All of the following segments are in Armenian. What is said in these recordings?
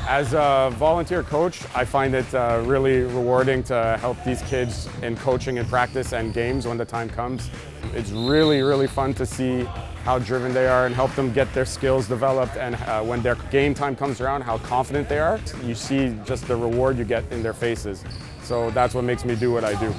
As a volunteer coach, I find it really rewarding to help these kids in coaching and practice and games when the time comes. It's really fun to see how driven they are and help them get their skills developed, and when their game time comes around, how confident they are. You see just the reward you get in their faces. So that's what makes me do what I do.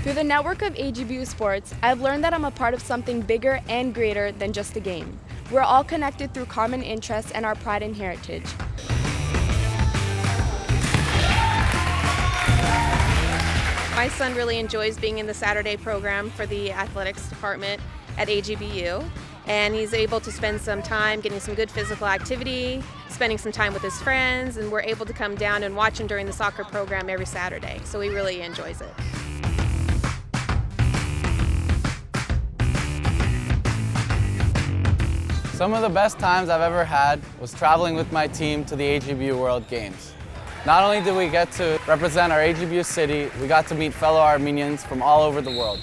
Through the network of AGBU Sports, I've learned that I'm a part of something bigger and greater than just a game. We're all connected through common interests and our pride and heritage. My son really enjoys being in the Saturday program for the athletics department at AGBU, and he's able to spend some time getting some good physical activity, spending some time with his friends, and we're able to come down and watch him during the soccer program every Saturday, so he really enjoys it. Some of the best times I've ever had was traveling with my team to the AGBU World Games. Not only did we get to represent our AGBU city, we got to meet fellow Armenians from all over the world.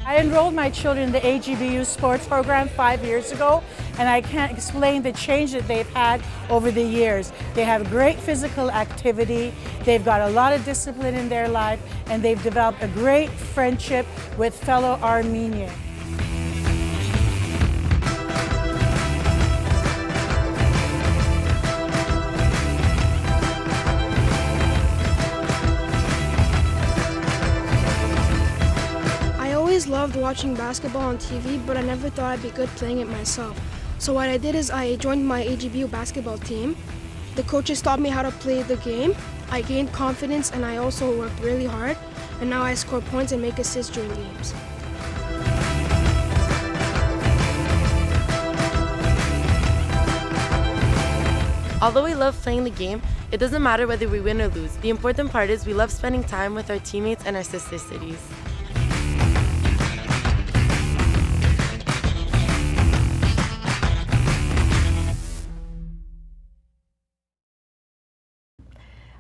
I enrolled my children in the AGBU sports program 5 years ago, and I can't explain the change that they've had over the years. They have great physical activity, they've got a lot of discipline in their life, and they've developed a great friendship with fellow Armenians. I always loved watching basketball on TV, but I never thought I'd be good playing it myself. So what I did is I joined my AGBU basketball team. The coaches taught me how to play the game. I gained confidence and I also worked really hard. And now I score points and make assists during games. Although we love playing the game, it doesn't matter whether we win or lose. The important part is we love spending time with our teammates and our sister cities.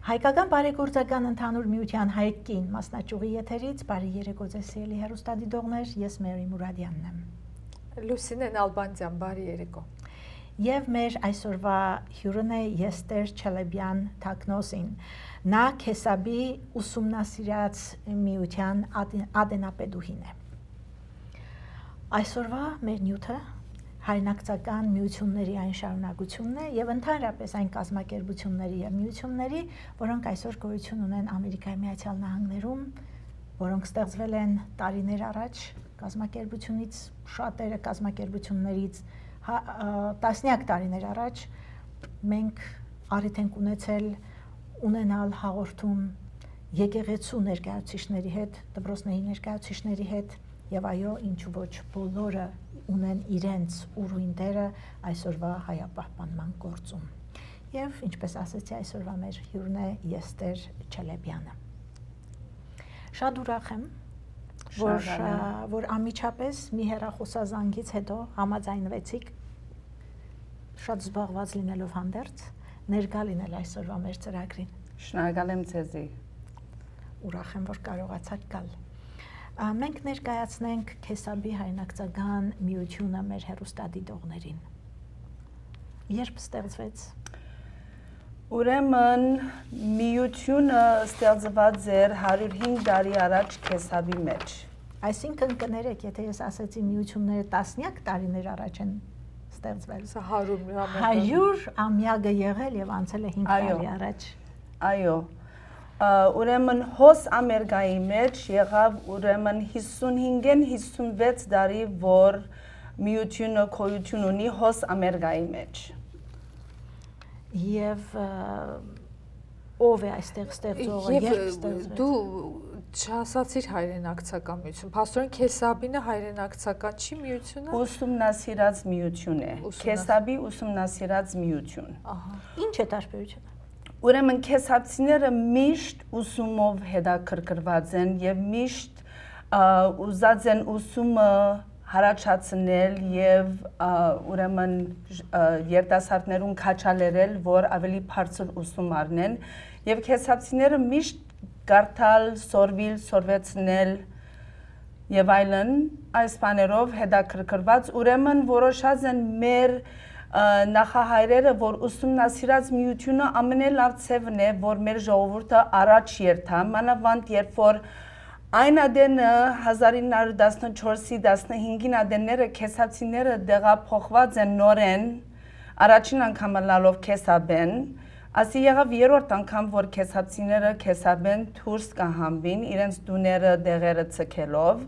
Հայկական բարեգործական ընդհանուր միության հայկին մասնաճյուղի եթերից բարի երեկո ձեզ սիրելի հեռուստադիտողներ, ես Մերի Մուրադյանն եմ։ Լուսինե Նալբանդյան, բարի երեկո։ Եվ մեր այսօրվա հյուրն է Եստեր Չելեբյան Թակնոսին։ Նա Քեսաբի ուսումնասիրած միության ադենապեդուհին է։ Այսօրվա մեր նյութը հայրենակցական միությունների այն շարունակությունն է եւ ընդհանրապես այն կազմակերպությունների եւ միությունների, որոնք այսօր գոյություն ունեն Ամերիկայի Միացյալ Նահանգներում, որոնք ստեղծվել են տարիներ առաջ, կազմակերպությունից շատերը կազմակերպություններից տասնյակ տարիներ առաջ մենք առիթ ենք ունենալ հաղորդում եկեղեցու ներկայացուցիչների հետ, դպրոցների ներկայացուցիչների հետ եւ այո, ինչու ոչ բոլորը ունեն իրենց ուրույն դերը այսօրվա հայապահպանման գործում։ Եվ ինչպես ասացի, այսօրվա մեր հյուրն է Եստեր Չելեբյանը։ Շատ ուրախ եմ, որ անմիջապես մի հեռախոսազանգից հետո համաձայնվեցիք շատ զբաղված լինելով հանդերձ ներկա լինել այսօրվա մեր ծրագրին։ Շնորհակալ եմ ձեզի։ Ուրախ եմ, որ կարողացաք գալ։ Մենք ներկայացնենք Քեսաբի հայրենակցական միությունը մեր հեռուստադիտողներին։ Երբ ստեղծվեց։ Ուրեմն միությունը ստեղծված էր 105 տարի առաջ Քեսաբի մեջ։ Այսինքն կներեք, եթե ես ասացի միությունները տասնյակ տարիներ առաջ են ստեղծվել։ Սա 100 ամյակը եղել եւ անցել է 5 տարի առաջ։ Այո։ Ուրեմն հոս Ամերիկայի մեջ եղավ ուրեմն 55-ին 56 տարի, որ միությունը գոյություն ունի հոս Ամերիկայի մեջ։ Եվ ով է այստեղ ստեղծողը, երբ ստեղծվեց։ Դու չասացիր հայրենակցական միություն։ Փաստորեն Քեսաբինը հայրենակցական չի միությունը։ Ուսումնասիրած միություն է։ Քեսաբի ուսումնասիրած միություն։ Ահա։ Ինչ է տարբերությունը։ Ուրեմն քեսաբցիները միշտ ուսումով հետաքրքրված են եւ միշտ ուզած են ուսումը հարաճացնել եւ ուրեմն երիտասարդներուն քաչալերել, որ ավելի բարձր ուսում առնեն եւ քեսաբցիները միշտ կարդալ, սորվել, սորվեցնել եւ այլն, այս բաներով հետաքրքրված, ուրեմն որոշած են մեր նախահայրերը, որ ուսումնասիրած միությունը ամենալավ ցևն է, որ մեր ժողովուրդը առաջ երթա, մանավանդ երբ որ այն ադենը 1914-ի 15-ին ադենները քեսացիները դեղափոխված են նորեն, առաջին անգամ լալով քեսաբեն, ասի եղավ երրորդ անգամ, որ քեսացիները քեսաբեն դուրս կհանվին, իրենց դուները դեղերը ցկելով,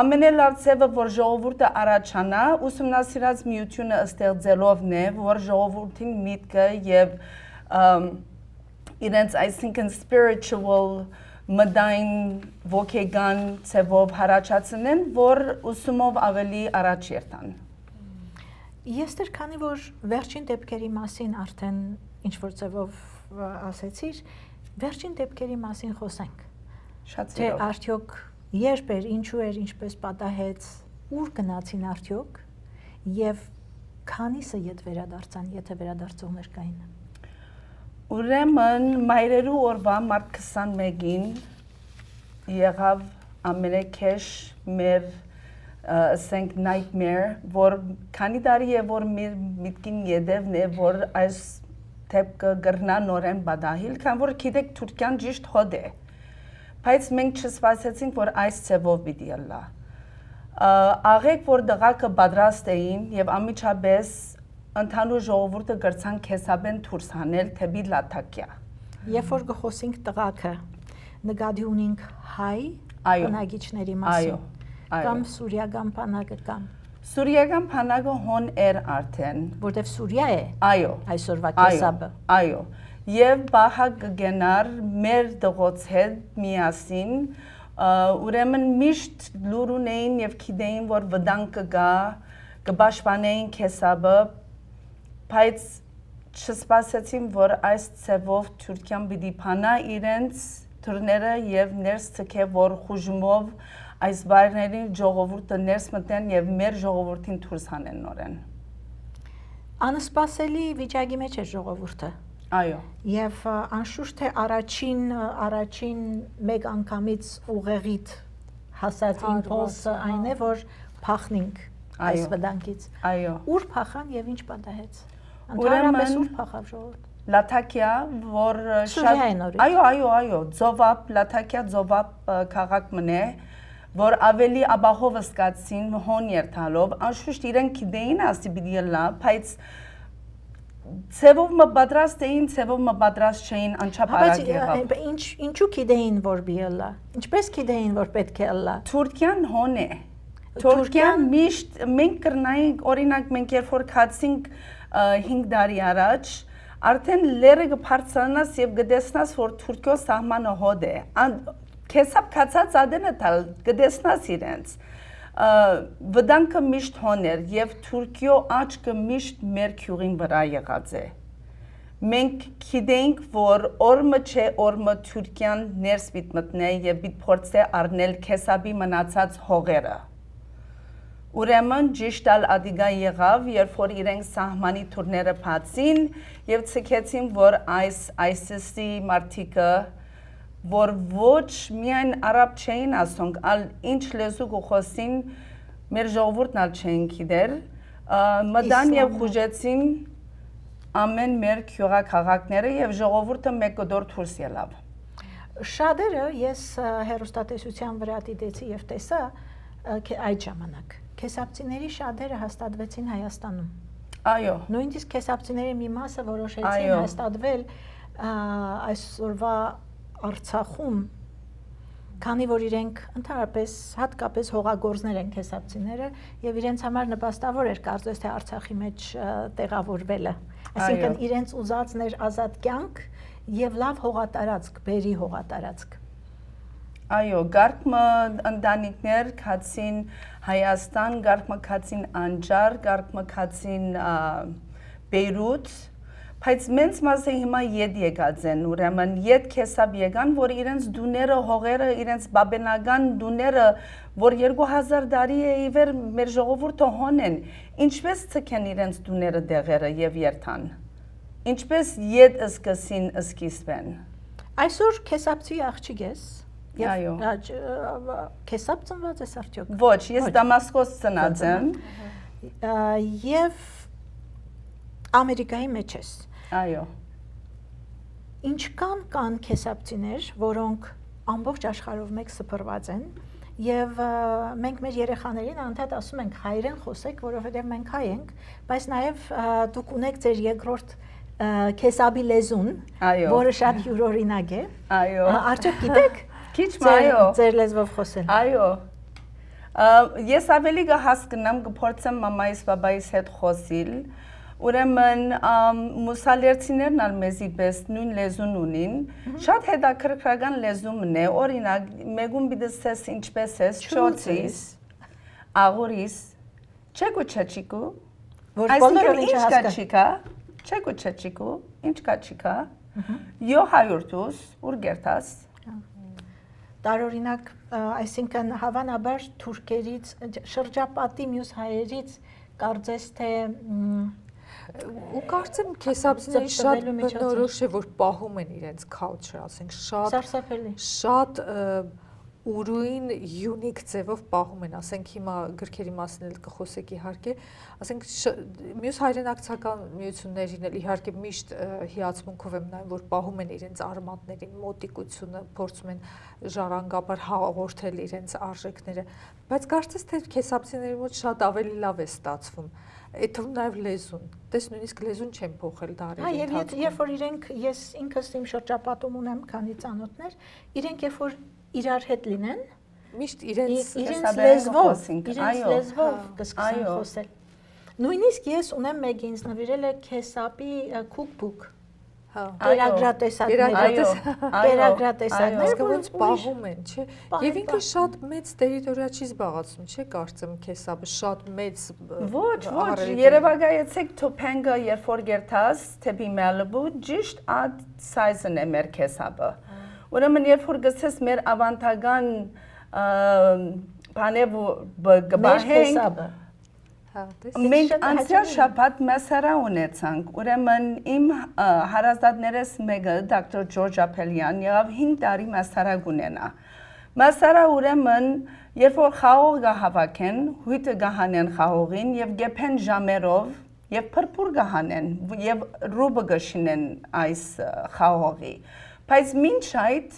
ամենալավ ցևը, որ ժողովուրդը առաջանա, ուսումնասիրած միությունը ստեղծելովն է, որ ժողովրդին միտքը եւ իրենց այսինքն spiritual մտային ոգեգան ցևով հարաճացնեն, որ ուսումով ավելի առաջ երթան։ Եստեր, քանի որ վերջին դեպքերի մասին արդեն ինչ որ ցևով ասեցիր, վերջին դեպքերի մասին խոսենք։ Շատ Թե սիրով։ արդյոք երբ էր, ինչու էր, ինչպես պատահեց, ուր գնացին արդյոք եւ քանիսը ետ վերադարձան, եթե վերադարձողներ կային։ Ուրեմն մայրերու օրվա մարտ 21-ին եղավ ամենակեշ մեր ասենք nightmare, որ քանի տարի է որ մեր միտքին յետևն է, որ այս դեպքը գրնա նորեն բադահիլ, քան որ գիտեք Թուրքիան ճիշտ հոդ է, բայց մենք չսպասեցինք, որ այս ցևով պիտի ելա։ Աղեք, որ դղակը պատրաստ էին եւ ամիջապես ընդհանուր ժողովուրդը գրցան քեսաբեն դուրս հանել թեպի Լաթակիա։ Երբ որ գխոսենք տղաքը, նկատի ունենք հայ բնակիչների Այո, մասին, կամ սուրիական բանակը կամ Սուրիական բանակը հոն էր արդեն, որտեվ Սուրիա է այո, այսօրվա քեսաբը։ այո, եւ բահա կգենար մեր դղոց հետ միասին, ուրեմն միշտ լուր ունեին եւ գիտեին, որ վտանգ կգա, կպաշտպանեին քեսաբը, բայց չսպասեցին, որ այս ցևով Թուրքիան պիտի փանա իրենց թուրները եւ ներս ցկե, որ խուժումով այս վայրերին ժողովուրդը ներս մտեն եւ մեր ժողովրդին դուրս հանեն նորեն։ Անսպասելի վիճակի մեջ էր ժողովուրդը։ Այո։ Եվ անշուշտ թե առաջին մեկ անգամից ուղեղիդ հասած իմպուլսը այն է, որ փախնենք այս վտանգից։ Այո։ Ուր փախան եւ ինչ պատահեց։ Ընդհանրապես ուր փախավ ժողովուրդը։ Լաթակիա, որ շատ այո, Ձովապ, Լաթակիա Ձովապ քաղաք մնե, որ ավելի ապահով զգացին հոն երթալով, անշուշտ իրենք գիտեին ասի պիտի ելա, բայց ցևով մպատրաստ էին, ցևով մպատրաստ չէին, անչափ արագ եղավ։ Ինչու գիտեին, որ պիտի ելա։ Ինչպես գիտեին, որ պետք է ելա։ Թուրքիան հոն է։ Թուրքիան միշտ մենք կրնայինք, օրինակ մենք երբ որ քացինք 5 տարի առաջ, արդեն լերը կբարձրանաս եւ կտեսնաս, որ Թուրքիո սահմանը հոդ է։ Քեսապ քացած ադենը տալ կտեսնաս իրենց։ Վտանգը միշտ հոն էր եւ Թուրքիո աչքը միշտ մեր քյուղին վրա եղած է։ Մենք գիտենք, որ օրմը չէ, օրմը Թուրքիան ներս պիտ մտնե եւ պիտ փորձե առնել քեսաբի մնացած հողերը։ Ուրեմն ճիշտ ադիգա եղավ, երբ որ իրենք սահմանի թուրները բացին եւ ցկեցին, որ այս ISIS-ի մարդիկը, որ ոչ միայն արաբ չէին ասոնք, այլ ինչ լեզու կխոսին, մեր ժողովուրդն ալ չէին գիտեր, մտան եւ խուժեցին ամեն մեր քյուղաքաղաքները եւ ժողովուրդը մեկօդոր դուրս ելավ։ Շատերը ես հերոստատեսության վրա դիտեցի եւ տեսա այդ ժամանակ քեսապցիների շատերը հաստատվեցին Հայաստանում։ Այո։ Նույնիսկ քեսապցիների մի մասը որոշեցին հաստատվել այսօրվա Արցախում, քանի որ իրենք ընդհանրապես հատկապես հողագործներ են քեսապցիները եւ իրենց համար նպաստավոր էր կարծես թե Արցախի մեջ տեղավորվելը։ Այսինքն իրենց ուզածներ ազատ կյանք եւ լավ հողատարածք, բերի հողատարածք։ Այո, գարկմը ընտանիքներ քացին Հայաստան, գարկմը քացին Անջար, գարկմը քացին Բեյրութ, բայց մենց մասը հիմա ետ եկած են, ուրեմն ետ քեսապ եկան, որ իրենց դուները, հողերը, իրենց բաբենական դուները, որ 2000 տարի է իվեր մեր ժողովուրդը հոն են, ինչպես ցկեն իրենց դուները դեղերը եւ երթան։ Ինչպես ետ սկսին սկիզբեն։ Այսօր քեսապցի աղջիկ ես։ Այո։ Քեսապ ծնված ես արդյոք։ Ոչ, ես Դամասկոս ծնած եմ։ Եվ Ամերիկայի մեջ ես։ Այո։ Ինչքան կան քեսապցիներ, որոնք ամբողջ աշխարհով մեկ սփռված են, եւ մենք մեր երեխաներին անդադ ասում ենք հայերեն խոսեք, որովհետեւ մենք հայ ենք, բայց նաեւ դուք ունեք ձեր երկրորդ քեսաբի լեզուն, որը շատ յուրօրինակ է։ Այո։ Արդյոք գիտեք Քիչ այո։ Ձեր լեզվով խոսել։ Այո։ Ես ավելի կհասկանամ, կփորձեմ մամայիս, բաբայիս հետ խոսել։ Ուրեմն մուսալերցիներն ալ մեզի պես նույն լեզուն ունին, շատ հետաքրքրական լեզումն է, օրինակ մեկում բիդսես ինչպես ես, չոցիս, աղուրիս, չեկու չեչիկու, այսինքն ինչ կա չիկա, չեկու չեչիկու, ինչ կա չիկա, յո հայուրդուս, ուր գերտաս։ Տարօրինակ, այսինքն հավանաբար թուրքերից, շրջապատի մյուս հայերից կարծես թե ու կարծեմ քեսաբցիների շատ բնորոշ է, որ պահում են իրենց culture, ասենք շատ ուրույն unique ձևով պահում են, ասենք հիմա գրքերի մասին էլ կխոսեք իհարկե, ասենք մյուս հայրենակցական միություններին էլ իհարկե միշտ հիացմունքով եմ նայում, որ պահում են իրենց արմատներին մոտիկությունը, փորձում են ժառանգաբար հաղորդել իրենց արժեքները, բայց կարծես թե քեսաբցիների մոտ շատ ավելի լավ է ստացվում։ Եթում նաև լեզուն, տես նույնիսկ լեզուն չեն փոխել դարերի ընթացքում։ Երբ որ իրենք, ես ինքս իմ շրջապատում ունեմ քանի ծանոթներ, իրենք երբ որ իրար հետ լինեն, միշտ իրենց լեզվով կսկսեն խոսել։ Նույնիսկ ես ունեմ մեկ ինձ նվիրել է քեսապի cookbook։ Գերագրատեսակներ, ոնց պահում են, չէ։ Եվ ինքը շատ մեծ տերիտորիա չի զբաղացնում, չէ, կարծեմ քեսապը շատ մեծ։ Ոչ, Երևանայեցեք Թոփենգը, երբ որ գերտաս, թեպի Մալիբու, ճիշտ այդ size-ն է մեր քեսապը։ Ուրեմն երբ որ գցես մեր ավանդական բաներ գբահենք Մենք անցյալ շաբաթ մեսարա ունեցանք, ուրեմն իմ հարազատներս մեկը, դոկտոր Ջորջ Ապելյան, եղավ 5 տարի մեսարա գունենա։ Մեսարա ուրեմն, երբ որ խաղող գահավաքեն, հույտը գահանեն խաղողին և գեփեն ժամերով և պրպուր գահանեն և ռուբը գշինեն այս խաղողի։ Բայց մինչ այդ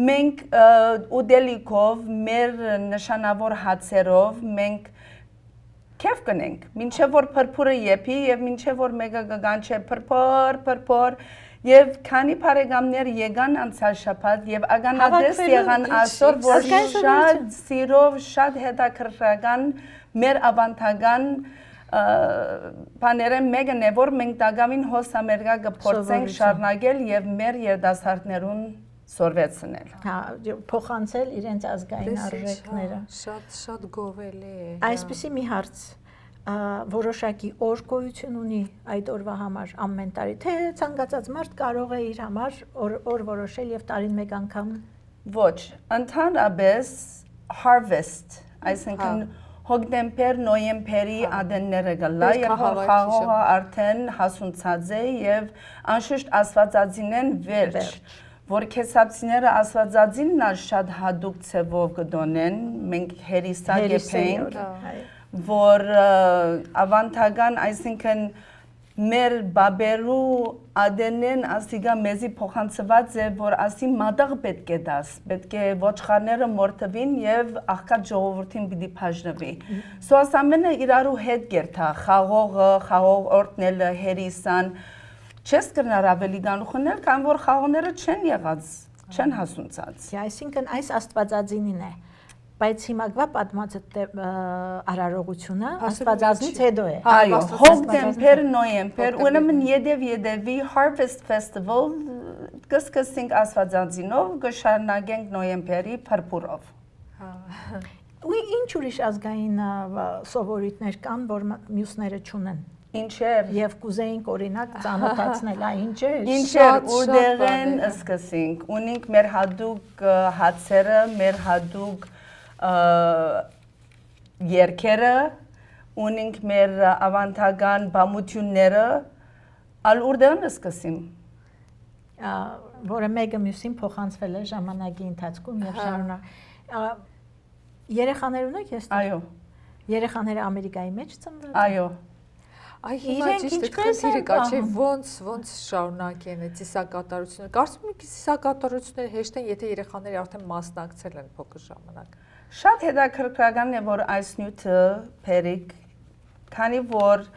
մենք ուդելիքով, մեր նշանավոր հացերով, մենք Քեֆ կնենք, մինչև որ պրպուրը եփի և մինչև որ մեկը գանչե պրպոր և քանի բարեկամներ եկան անցյալ շաբաթ և ականատես եղան այսօր, որ շատ սիրով, շատ հետաքրքրական մեր ավանդական բաները մեկն է, որ մենք դակամին հոսամերգա կփորձենք շարունակել և մեր երիտասարդներուն սորվեցնել։ Փոխանցել իրենց ազգային արժեքները։ Շատ գովելի է։ Այսպիսի մի հարց, որոշակի օր գոյություն ունի այդ օրվա համար ամեն տարի, թե ցանկացած մարդ կարող է իր համար օր որոշել եւ տարին մեկ անգամ։ Ոչ, ընդհանրապես harvest, այսինքն հոկտեմբեր, նոյեմբերի ադենները գլա, երբ որ խաղողը արդեն հասունացած է եւ անշուշտ աստվածածին են վերջ։ Որ քեսապցիները աստվածածինն ալ շատ հադուկ ցևով կդոնեն, մենք հերիսա գեփենք, որ ավանդական, այսինքն մեր բաբերու ադենեն ասիգա մեզի փոխանցված է, որ ասի մատաղ պետք է դաս, պետք է ոչխարները մորթվին եւ աղքատ ժողովրդին պիտի բաժնվի։ Սո ասամենը իրարու հետ գերտա, խաղող օրտնելը, հերիսան, չես կրնար ավելի գանուխնել, կան որ խաղողները չեն եղած, չեն հասունցած։ Այսինքն այս աստվածածինին է, բայց հիմակվա պատմած արարողությունը աստվածածնից հետո է։ Այո, հոկտեմբեր, նոյեմբեր, ուրեմն յետևի Harvest Festival կսկսենք աստվածածինով, կշարունակենք նոյեմբերի փրփուրով։ Ու ինչ ուրիշ ազգային սովորույթներ կան, որ մյուսները չունեն։ Ինչեր եւ կուզեինք օրինակ ծանոթացնել ինչեր ուդեղեն սկսենք ունենք մեր հադուկ հացերը մեր հադուկ երգերը ունենք մեր ավանդական բամությունները ալ ուդեղեն սկսեմ որը մեկը մյուսին փոխանցվել է ժամանակի ընթացքում եւ շարունակ երեխաներ ունեք ես Այո երեխաները Ամերիկայի մեջ ծնվել Այո Այ հիմա ճիշտ է քրտիրը կա չէ ոնց շարունակեն այդ ծիսակատարությունը կարծում եք ծիսակատարությունները հեշտ են եթե երեխաները արդեն մասնակցել են փոքր ժամանակ Շատ հետաքրքրական է որ այս նյութը Փերիկ քանի որ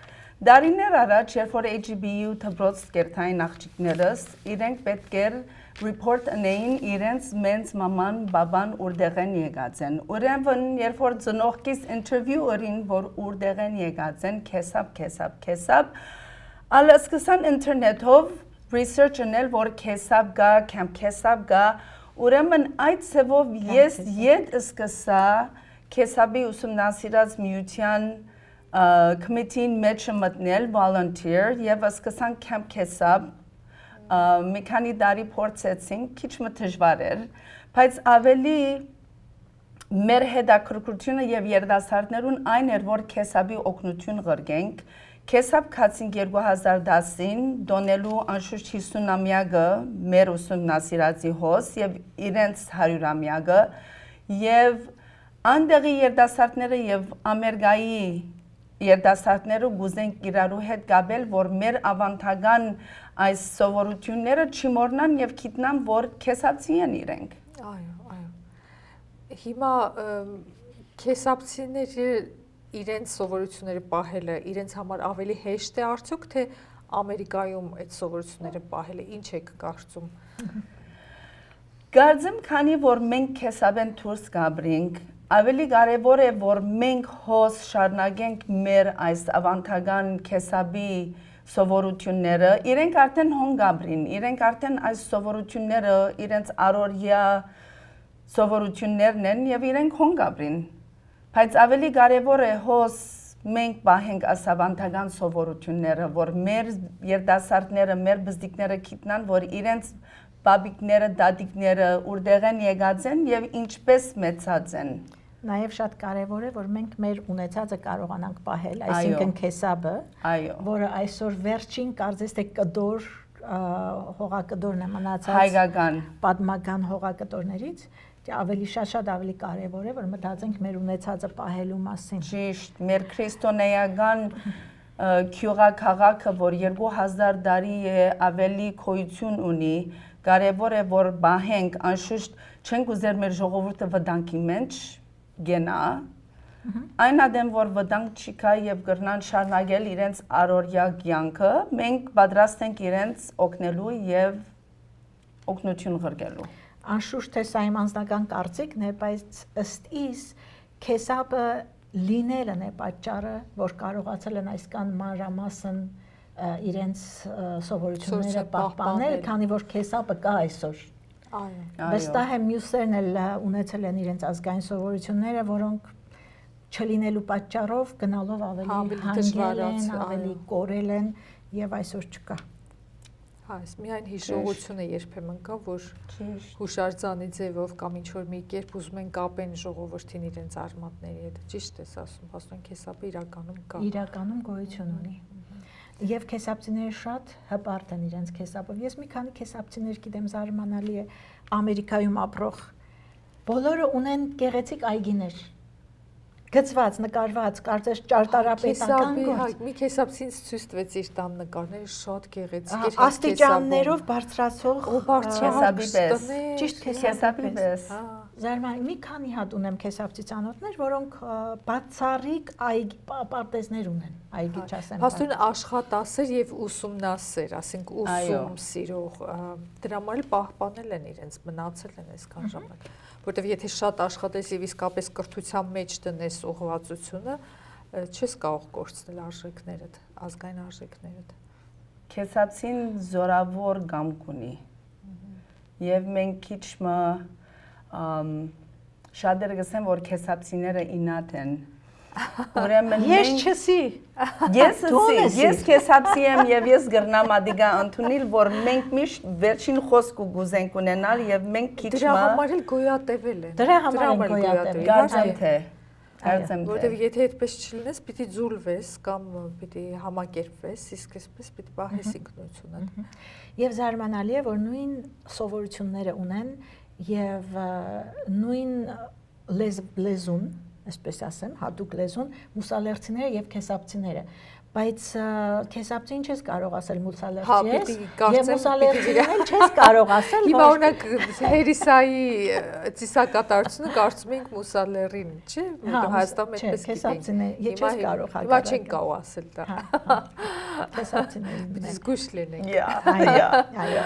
Դարիներ առաջ, երբ որ AGBU դպրոց կերտային աղջիկներս, իրենք պետք էր report անեին իրենց մենց մաման, բաբան ուրդեղ են եկած են։ Ուրեմն, երբ որ ծնողքիս interview өрին, որ ուրդեղ են եկած են, քեսապ, ալը սկսան ինտերնետով research անել, որ քեսապ գա, քեսապ գա, ուրեմն այդ ծևով ես ետ սկսա քեսապի ուսումնասիրած միության committee-ին մեջ մտնել volunteer եւ սկսան camp քեսապ մի քանի տարի փորձեցինք քիչ մը դժվար էր բայց ավելի մեր հետաքրքրությունը եւ երդասարտներուն այն էր որ քեսապի օգնություն ղրգենք քեսապ կացինք 2010-ին դոնելու անշուշտ 50-ամյակը մեր ուսումնասիրածի հոս եւ իրենց 100-ամյակը եւ անդեղի երդասարտները եւ ամերիկայի երդասարտները գուզենք իրարու հետ գաբել, որ մեր ավանդական այս սովորությունները չմոռնան եւ գիտնան, որ քեսապցի են իրենք։ Այո։ Հիմա քեսապցիները իրենց սովորությունները պահելը իրենց համար ավելի հեշտ է արդյոք, թե Ամերիկայում այդ սովորությունները պահելը ինչ եք կարծում։ Կարծեմ, քանի որ մենք քեսապեն դուրս գաբրինք Ավելի կարևոր է, որ մենք հոս շարունակենք մեր այս ավանդական քեսապի սովորությունները, իրենք արդեն հոնգաբրին, իրենք արդեն այս սովորությունները իրենց առօրյա սովորություններն են եւ իրենք հոնգաբրին։ Բայց ավելի կարևոր է հոս մենք պահենք այս ավանդական սովորությունները, որ մեր երդասարտները, մեր բզդիկները գիտնան, որ իրենց բաբիկները, դադիկները ուրդեղ են եկած են եւ ինչպես մեծած են։ Նաև շատ կարևոր է, որ մենք մեր ունեցածը կարողանանք պահել, այսինքն քեսաբը, որը այսօր վերջին կարծես թե կդոր հողակդորն է մնացած հայկական պատմական հողակդորներից, ավելի շատ ավելի կարևոր է, որ մտածենք մեր ունեցածը պահելու մասին։ Ճիշտ, մեր քրիստոնեական քյուղաքաղաքը, որ 2000 տարի է ավելի գոյություն ունի, կարևոր է, որ պահենք, անշուշտ չենք ուզեր մեր ժողովուրդը վտանգի մեջ գենա, այն ադեմ, որ վտանգ չկա եւ կրնան շարունակել իրենց առօրյա կյանքը, մենք պատրաստ ենք իրենց օգնելու եւ օգնություն ղրկելու։ Անշուշտ թե սա իմ անձնական կարծիքն է, բայց ըստ իս քեսապը լինելն է պատճառը, որ կարողացել են այսքան մանրամասն իրենց սովորությունները պահպանել, քանի որ քեսապը կա այսօր։ Վստահ եմ մյուսերն էլ ունեցել են իրենց ազգային սովորությունները, որոնք չլինելու պատճառով գնալով ավելի հանգել են, ավելի կորել են եւ այսօր չկա։ Այս միայն հիշողությունը երբեմն կա, որ հուշարձանի ձևով կամ ինչ-որ մի կերպ ուզում են կապեն ժողովրդին իրենց արմատների հետ։ Ճիշտ ես ասում, հաստատ քեսապը իրականում կա։ Իրականում գոյություն ունի։ Եվ քեսապցիները շատ հպարտ են իրենց քեսապով։ Ես մի քանի քեսապցիներ գիտեմ, զարմանալի է, Ամերիկայում ապրող։ Բոլորը ունեն գեղեցիկ այգիներ։ Գծված, նկարված, կարծես ճարտարապետական գործ։ Մի քեսապցին ցույց տվեց իր տան նկարները շատ գեղեցիկ էր։ Աստիճաններով բարձրացող քեսապի պես։ Ճիշտ քեսապի պես։ Զարմանալի, մի քանի հատ ունեմ քեսապցի ծանոթներ, որոնք բացառիկ պարտեզներ ունեն, այգի չասեմ։ Հաստատուն աշխատասեր եւ ուսումնասեր, ասենք ուսում սիրող, դրա համար էլ պահպանել են իրենց, մնացել են այսքան ժամանակ։ Որտեւ եթե շատ աշխատես եւ իսկապես կրթության մեջ դնես ուղղվածությունը, չես կարող կորցնել արժեքներդ, ազգային արժեքներդ։ Քեսապցին զորավոր գամք ունի։ Եվ մենք քիչ մը շատերը գսեն, որ քեսապցիները ինատ են։ Ուրեմն ես չսի։ Ես քեսապցի եմ եւ ես գրնամ ադիգա ընդունել, որ մենք միշտ վերջին խոսքը գուզենք ունենալ եւ մենք քիչ մը դրա համար էլ գոյատևել են։ Դրա համար են գոյատևել։ Գարցան թե։ Կարծեմ որտեղ եթե այդպես չլինես, պիտի ձուլվես կամ պիտի համակերպվես, իսկ այսպես պիտի պահես ինքնությունը։ Եվ զարմանալի է, որ նույն սովորությունները ունեն եւ նույն լեզուն, այսպես ասեմ, հատուկ լեզուն մուսալերցիները եւ քեսապցիները, բայց քեսապցին չես կարող ասել մուսալերցի ես, եւ մուսալերցին էլ չես կարող ասել։ Հիմա օրինակ Հերիսայի ծիսակատարությունը կարծում ենք մուսալերին, չէ՞, Հայաստանում այդպես քեսապցիները չես կարող հակառակը։ Հիմա չեն կարող ասել դա։ Քեսապցիները զգուշ լինենք։ Այո։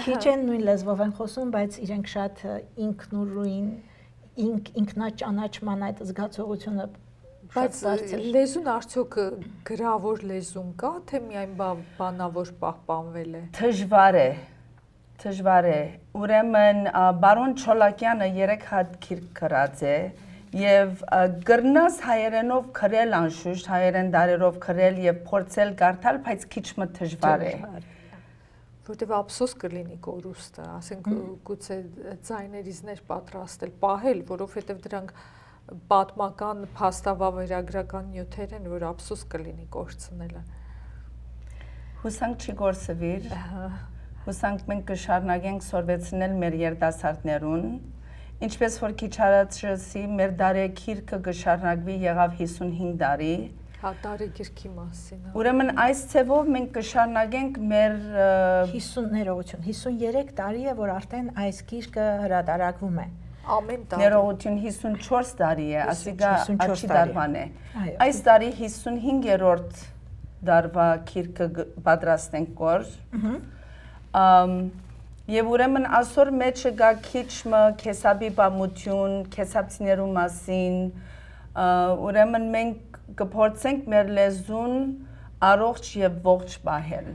Քիչ են նույն լեզվով են խոսում, բայց իրենք շատ ինքնուրույն ինքնաճանաչման այդ զգացողությունը բայց լեզուն արդյոք գրավոր լեզուն կա, թե միայն բանավոր պահպանվել է։ Դժվար է։ Ուրեմն բարոն Չոլակյանը 3 հատ գիրք գրած է եւ գրնաս հայերենով գրել անշուշտ, հայերեն դարերով գրել եւ փորձել կարդալ, բայց քիչ մը դժվար է։ Որտեվ ափսոս կլինի կորուստը, ասենք գուցե ձայներիզներ պատրաստել, պահել, որովհետև դրանք պատմական, փաստավավերագրական նյութեր են, որ ափսոս կլինի կորցնելը։ Հուսանք չի գործվիր, հուսանք մենք կշարունակենք սորվեցնել մեր երիտասարդներուն, ինչպես որ քիչ առաջացի մեր դարեգիրքը կշարունակվի եղավ 55 տարի։ Դարեգիրքի մասին։ Ուրեմն այս ցևով մենք կշարունակենք մեր 53 տարի է, որ արդեն այս գիրքը հրատարակվում է։ Ամեն տարի։ Ներողություն 54 տարի է, ասիկա աչի դարվան է։ Այս տարի 55-րդ դարվա գիրքը պատրաստենք կոր։ Եվ ուրեմն այսօր մեջը գա քիչ մը քեսաբի բամություն, քեսաբցիներու մասին, ուրեմն մենք կփորձենք մեր լեզուն առողջ եւ ողջ պահել։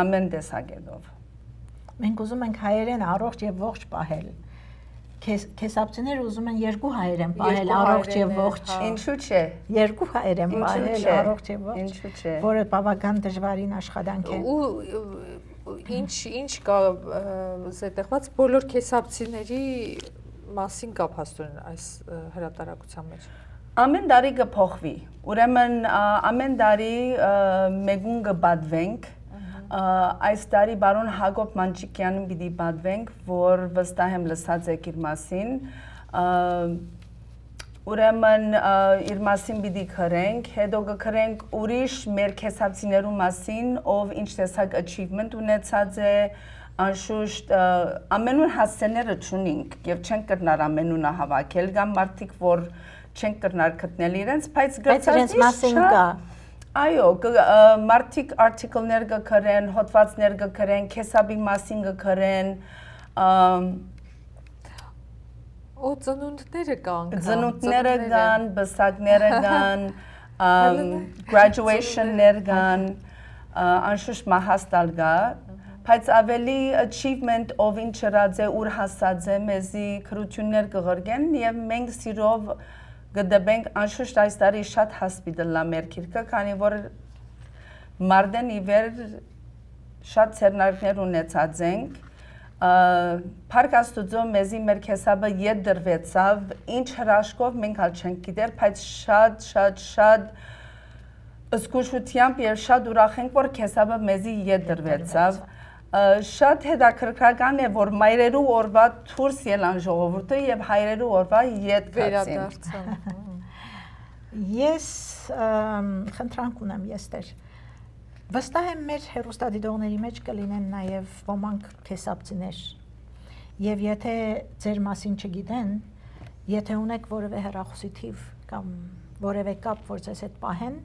Ամեն տեսակետով։ Մենք ուզում ենք հայերեն առողջ եւ ողջ պահել։ Քեսապցիները ուզում են երկու հայերեն պահել առողջ եւ ողջ։ Ինչու՞ չէ։ Երկու հայերեն պահել առողջ եւ ողջ։ Ինչու՞ չէ։ Որը բավական դժվարին աշխատանք է։ Ու ինչ կա զետեղված բոլոր քեսապցիների մասին կա փաստորեն այս հրատարակության մեջ։ Ամեն տարի կփոխվի։ Ուրեմն ամեն տարի մեգուն կբադվենք։ Այս տարի բարոն Հակոբ Մանչիկյանին պիտի բադվենք, որ վստահ եմ լսած եք իր մասին։ Ուրեմն իր մասին պիտի գրենք, հետո կգրենք ուրիշ մեր քեսապցիներու մասին, ով ինչ տեսակ achievement ունեցած է, անշուշտ ամենուն հասցեները չունենք եւ չենք կրնար ամենունը հավաքել, կամ մարդիկ որ չենք կրնար գտնել իրենց, բայց իրենց մասին կա։ Այո, մարդիկ article-ներ կգրեն, հոդվածներ կգրեն, քեսաբի մասին կգրեն, ծնունդները կան, ծնունդները կան, բսակները կան, graduation-ներ կան, անշուշտ մահաստալ կա, բայց ավելի achievement ով ինչ հրած է, ուր հասած է, մեզի քրություններ կղրգեն եւ մենք սիրով գդբենք անշուշտ այս տարի շատ հասպիտալա մեր գիրքը, քանի որ մարդեն իվեր շատ ցերնարկներ ունեցած ենք, Փառք Աստուծո մեզի մեր քեսաբը ետ դրվեցավ, ինչ հրաշքով մենք հալ չենք գիտեր, բայց շատ զգուշությամբ եւ շատ ուրախ ենք, որ քեսաբը մեզի ետ դրվեցավ։ Շատ հետաքրքրական է, որ մայրերու օրվա դուրս ելան ժողովուրդը եւ հայրերու օրվա ետ վերադարձան։ Ես խնդրանք ունեմ, Եստեր։ Վստահ եմ մեր հեռուստադիտողների մեջ կլինեն նաեւ ոմանք քեսապցիներ։ Եվ եթե ձեր մասին չգիտեն, եթե ունեք որևէ հեռախոսի թիվ կամ որևէ կապ, որ ձեզ հետ պահեն,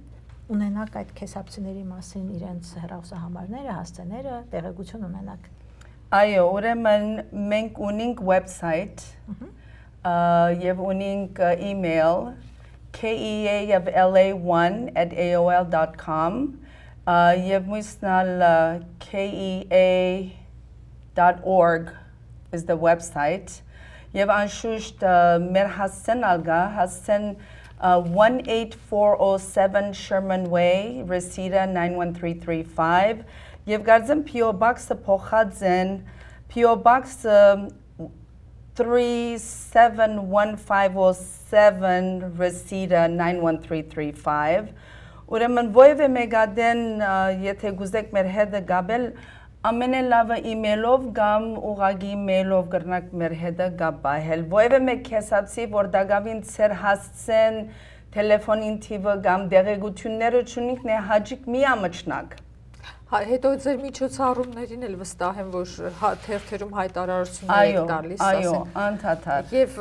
ունենաք այդ քեսապցիների մասին իրենց հեռախոսահամարները, հասցեները, տեղեկություն ունենաք։ Այո, ուրեմն մենք ունենք website եւ ունենք email keala1@aol.com եւ մույսնալ kea.org is the website եւ անշուշտ մեր հասցեն ալգա հասցեն 18407 Sherman Way, Reseda 91335 եւ գարձեմ PO Box-ը փոխած են PO Box 371507 Reseda 91335 Ուրեմն ովևէ մեգադեն եթե գուզեք մեր հետը գաբել ամենելավը email-ով կամ ուղագի mail-ով կրնակ մեր հետը գաբահել ովևէ մեկ քեսացի որ դակավին ծեր հասցեն տելեֆոնին թիվը կամ դեղեցությունները ճունիք նե հաջիկ մի ամճնակ Հետո ձեր միջոցառումներին էլ վստահ եմ որ թերթերում հայտարարություններ եք տալիս այո անդադար եւ